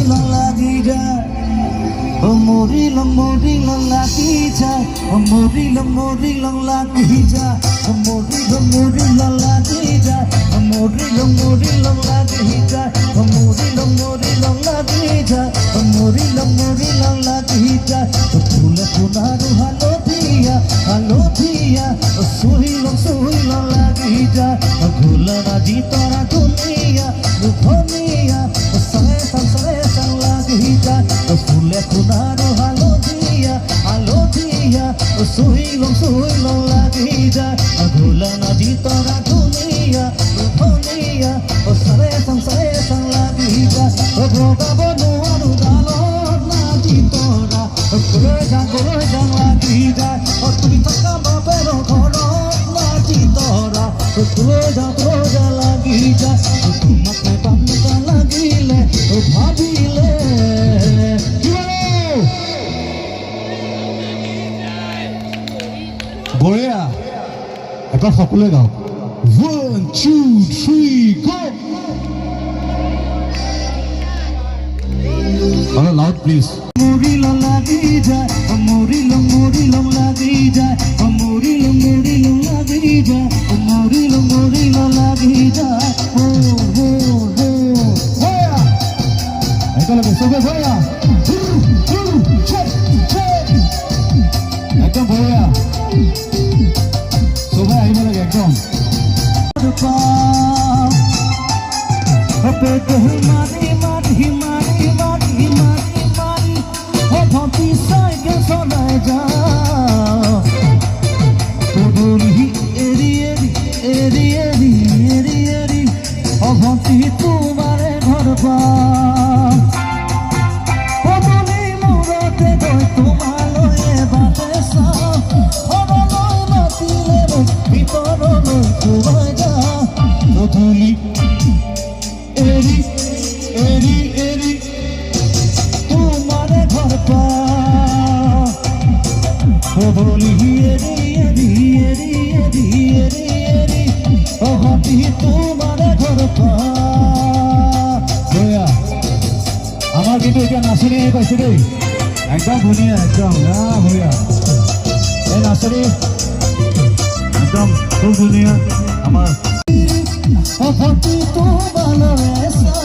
লাগি যায় মরিলাম লাগি যায় মরিলাম লাগি যায় মরিলাম লাগি যায় মরিলাম লাগি যায় মরিলাম লাগি যায় মরিলাম লাগি যায় ফুলে ফুনারু হালো দিয়া সহিলাম লাগি যায় ঘুলা রাজি তোরা দুনিয়া দুনিয়া সরে সাং লাগি যায় ফুলে ফুনারু হালো দিয়া সহিলাম লাগি যায় ঘুলা রাজি তোরা দুনিয়া দুনিয়া সরে সাং লাগি যায় ভোগাব নোৱাৰো গালত নাজি তোৰা কৰে যাং লাগি যায় তুমি থাকা বাপেৰ ঘৰত নাজি তোৰা ৰোজা লাগি যায় তোমাকে বান্ধা লাগিলে ভাবিলে বঢ়িয়া এবাৰ সকলোৱে গাওক 1 2 3 গো অলপ লাউড প্লিজ মরিলাম লাগি যায় মরিলাম লাগি যায় মরিলাম লাগি যায় মরিলাম লাগি যায় একেলগে চবে ভয়া একদম ভয়া চবে আহিব লাগে একদম পিছাইকে চলাই যাওঁ পদূলি এৰি অভন্তি তোমাৰে ঘৰ পাম পদূলি মূৰতে গৈ তোমালৈ এবাৰে চাওঁ ঘৰলৈ মাতিলে ভিতৰলৈ সোমাই যাওঁ পদূলি এৰি তোমাৰে ঘৰ পাম পদূলি এৰি অভন্তি তোমাৰে ঘৰ পাম আমাৰ কিন্তু এতিয়া নাচনি আহি পাইছে দেই একদম ধুনীয়া একদম ভূঞা এই নাচনি একদম খুব ধুনীয়া আমাৰ অভন্তি তোমালৈ